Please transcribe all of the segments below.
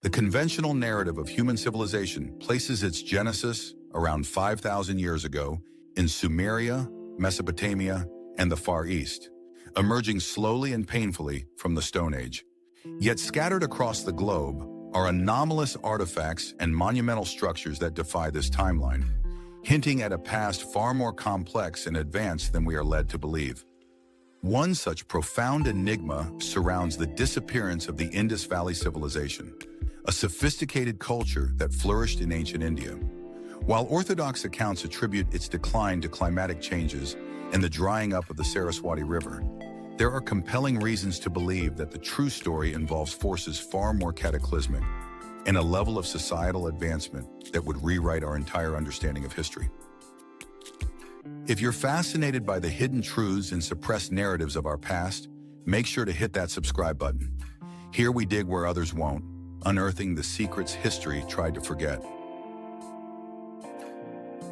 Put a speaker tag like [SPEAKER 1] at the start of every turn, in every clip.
[SPEAKER 1] The conventional narrative of human civilization places its genesis around 5,000 years ago in Sumeria, Mesopotamia, and the Far East, emerging slowly and painfully from the Stone Age. Yet scattered across the globe are anomalous artifacts and monumental structures that defy this timeline, hinting at a past far more complex and advanced than we are led to believe. One such profound enigma surrounds the disappearance of the Indus Valley Civilization, a sophisticated culture that flourished in ancient India. While orthodox accounts attribute its decline to climatic changes and the drying up of the Saraswati River, there are compelling reasons to believe that the true story involves forces far more cataclysmic and a level of societal advancement that would rewrite our entire understanding of history. If you're fascinated by the hidden truths and suppressed narratives of our past, make sure to hit that subscribe button. Here we dig where others won't, unearthing the secrets history tried to forget.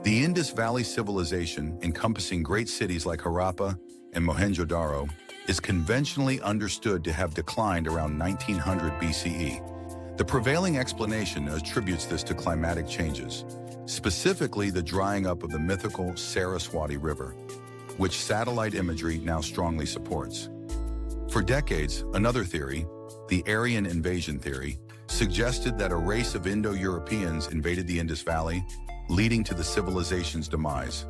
[SPEAKER 1] The Indus Valley Civilization, encompassing great cities like Harappa and Mohenjo-Daro, is conventionally understood to have declined around 1900 BCE. The prevailing explanation attributes this to climatic changes, specifically the drying up of the mythical Saraswati River, which satellite imagery now strongly supports. For decades, another theory, the Aryan invasion theory, suggested that a race of Indo-Europeans invaded the Indus Valley, leading to the civilization's demise.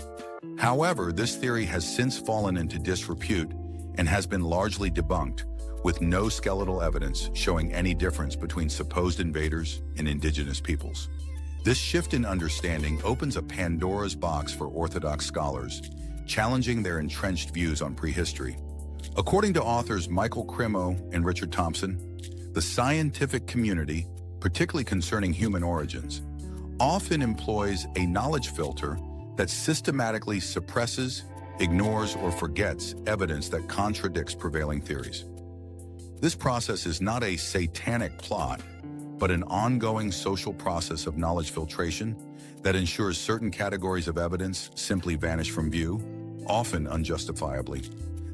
[SPEAKER 1] However, this theory has since fallen into disrepute and has been largely debunked, with no skeletal evidence showing any difference between supposed invaders and indigenous peoples. This shift in understanding opens a Pandora's box for Orthodox scholars, challenging their entrenched views on prehistory. According to authors Michael Crimo and Richard Thompson, the scientific community, particularly concerning human origins, often employs a knowledge filter that systematically suppresses, ignores, or forgets evidence that contradicts prevailing theories. This process is not a satanic plot, but an ongoing social process of knowledge filtration that ensures certain categories of evidence simply vanish from view, often unjustifiably.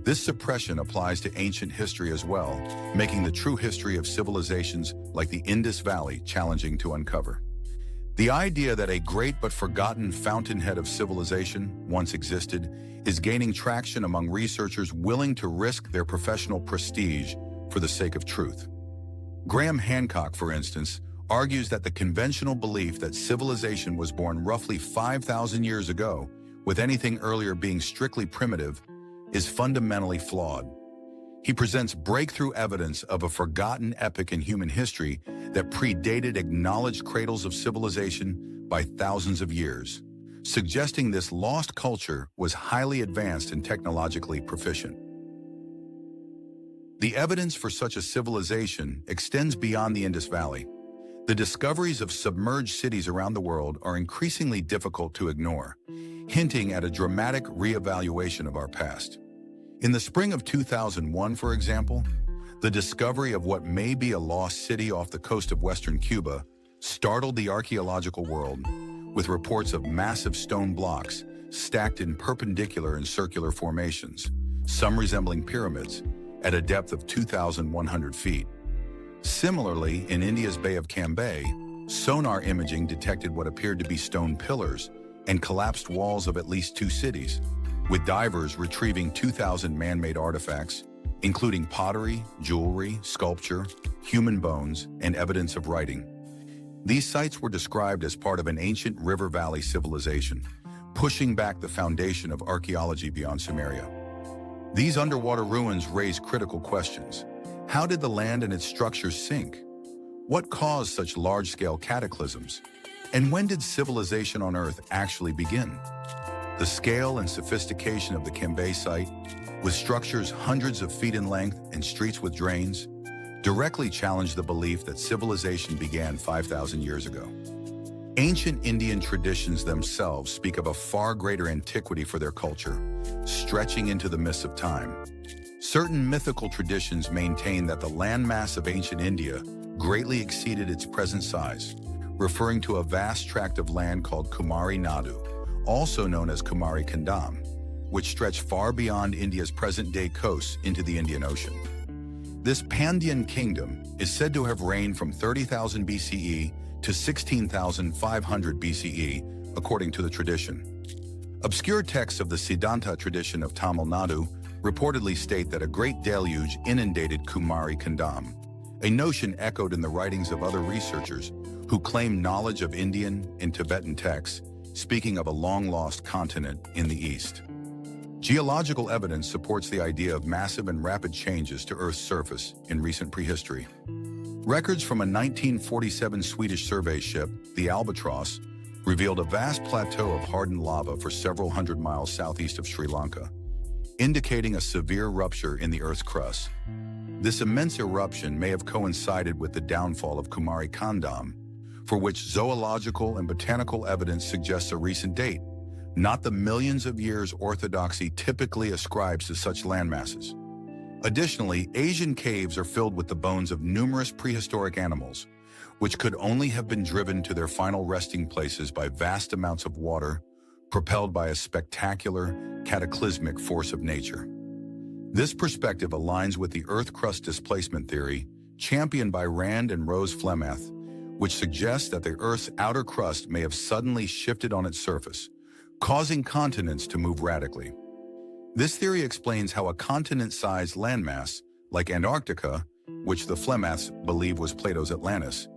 [SPEAKER 1] This suppression applies to ancient history as well, making the true history of civilizations like the Indus Valley challenging to uncover. The idea that a great but forgotten fountainhead of civilization once existed is gaining traction among researchers willing to risk their professional prestige for the sake of truth. Graham Hancock, for instance, argues that the conventional belief that civilization was born roughly 5,000 years ago, with anything earlier being strictly primitive, is fundamentally flawed. He presents breakthrough evidence of a forgotten epoch in human history that predated acknowledged cradles of civilization by thousands of years, suggesting this lost culture was highly advanced and technologically proficient. The evidence for such a civilization extends beyond the Indus Valley. The discoveries of submerged cities around the world are increasingly difficult to ignore, hinting at a dramatic reevaluation of our past. In the spring of 2001, for example, the discovery of what may be a lost city off the coast of western Cuba startled the archaeological world with reports of massive stone blocks stacked in perpendicular and circular formations, some resembling pyramids, at a depth of 2,100 feet. Similarly, in India's Bay of Cambay, sonar imaging detected what appeared to be stone pillars and collapsed walls of at least two cities, with divers retrieving 2,000 man-made artifacts, including pottery, jewelry, sculpture, human bones, and evidence of writing. These sites were described as part of an ancient river valley civilization, pushing back the foundation of archaeology beyond Sumeria. These underwater ruins raise critical questions. How did the land and its structures sink? What caused such large-scale cataclysms? And when did civilization on Earth actually begin? The scale and sophistication of the Cambay site, with structures hundreds of feet in length and streets with drains, directly challenged the belief that civilization began 5,000 years ago. Ancient Indian traditions themselves speak of a far greater antiquity for their culture, stretching into the mists of time. Certain mythical traditions maintain that the landmass of ancient India greatly exceeded its present size, referring to a vast tract of land called Kumari Nadu, also known as Kumari Kandam, which stretched far beyond India's present-day coasts into the Indian Ocean. This Pandyan kingdom is said to have reigned from 30,000 BCE to 16,500 BCE, according to the tradition. Obscure texts of the Siddhanta tradition of Tamil Nadu reportedly state that a great deluge inundated Kumari Kingdom, a notion echoed in the writings of other researchers who claim knowledge of Indian and Tibetan texts, speaking of a long-lost continent in the East. Geological evidence supports the idea of massive and rapid changes to Earth's surface in recent prehistory. Records from a 1947 Swedish survey ship, the Albatross, revealed a vast plateau of hardened lava for several hundred miles southeast of Sri Lanka, indicating a severe rupture in the Earth's crust. This immense eruption may have coincided with the downfall of Kumari Kingdom, for which zoological and botanical evidence suggests a recent date, not the millions of years orthodoxy typically ascribes to such landmasses. Additionally, Asian caves are filled with the bones of numerous prehistoric animals, which could only have been driven to their final resting places by vast amounts of water, propelled by a spectacular, cataclysmic force of nature. This perspective aligns with the Earth crust displacement theory, championed by Rand and Rose Flemeth, which suggests that the Earth's outer crust may have suddenly shifted on its surface, causing continents to move radically. This theory explains how a continent-sized landmass, like Antarctica, which the Flemeths believe was Plato's Atlantis,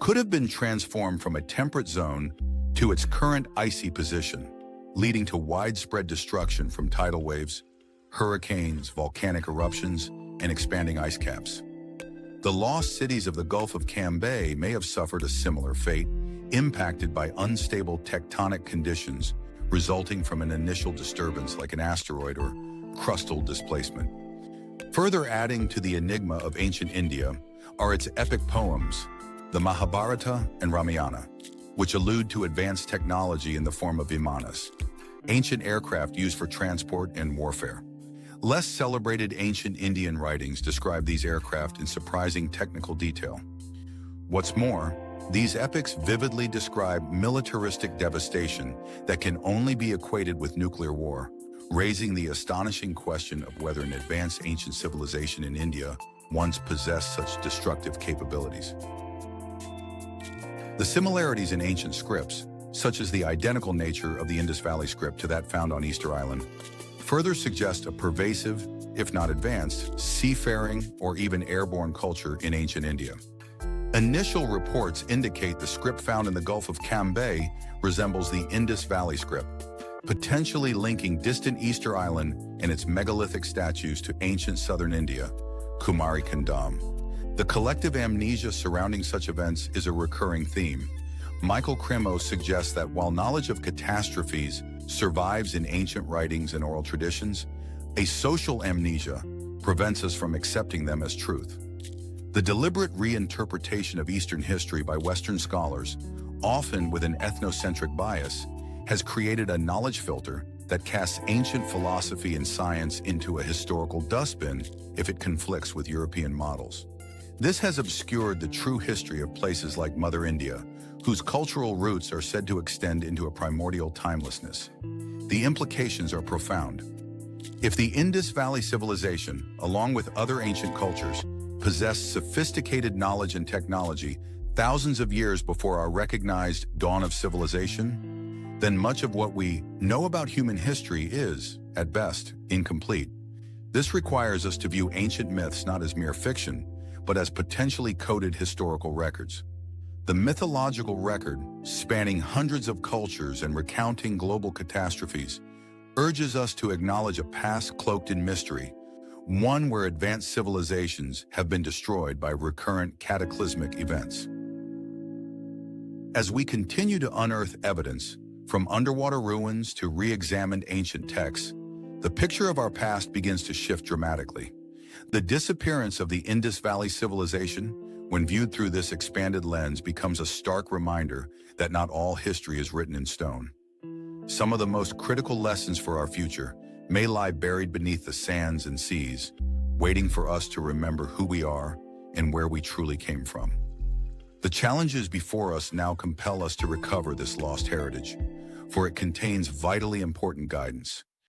[SPEAKER 1] could have been transformed from a temperate zone to its current icy position, leading to widespread destruction from tidal waves, hurricanes, volcanic eruptions, and expanding ice caps. The lost cities of the Gulf of Cambay may have suffered a similar fate, impacted by unstable tectonic conditions resulting from an initial disturbance like an asteroid or crustal displacement. Further adding to the enigma of ancient India are its epic poems, the Mahabharata and Ramayana, which allude to advanced technology in the form of vimanas, ancient aircraft used for transport and warfare. Less celebrated ancient Indian writings describe these aircraft in surprising technical detail. What's more, these epics vividly describe militaristic devastation that can only be equated with nuclear war, raising the astonishing question of whether an advanced ancient civilization in India once possessed such destructive capabilities. The similarities in ancient scripts, such as the identical nature of the Indus Valley script to that found on Easter Island, further suggest a pervasive, if not advanced, seafaring or even airborne culture in ancient India. Initial reports indicate the script found in the Gulf of Cambay resembles the Indus Valley script, potentially linking distant Easter Island and its megalithic statues to ancient southern India, Kumari Kingdom. The collective amnesia surrounding such events is a recurring theme. Michael Cremo suggests that while knowledge of catastrophes survives in ancient writings and oral traditions, a social amnesia prevents us from accepting them as truth. The deliberate reinterpretation of Eastern history by Western scholars, often with an ethnocentric bias, has created a knowledge filter that casts ancient philosophy and science into a historical dustbin if it conflicts with European models. This has obscured the true history of places like Mother India, whose cultural roots are said to extend into a primordial timelessness. The implications are profound. If the Indus Valley Civilization, along with other ancient cultures, possessed sophisticated knowledge and technology thousands of years before our recognized dawn of civilization, then much of what we know about human history is, at best, incomplete. This requires us to view ancient myths not as mere fiction, but as potentially coded historical records. The mythological record, spanning hundreds of cultures and recounting global catastrophes, urges us to acknowledge a past cloaked in mystery, one where advanced civilizations have been destroyed by recurrent cataclysmic events. As we continue to unearth evidence, from underwater ruins to re-examined ancient texts, the picture of our past begins to shift dramatically. The disappearance of the Indus Valley Civilization, when viewed through this expanded lens, becomes a stark reminder that not all history is written in stone. Some of the most critical lessons for our future may lie buried beneath the sands and seas, waiting for us to remember who we are and where we truly came from. The challenges before us now compel us to recover this lost heritage, for it contains vitally important guidance.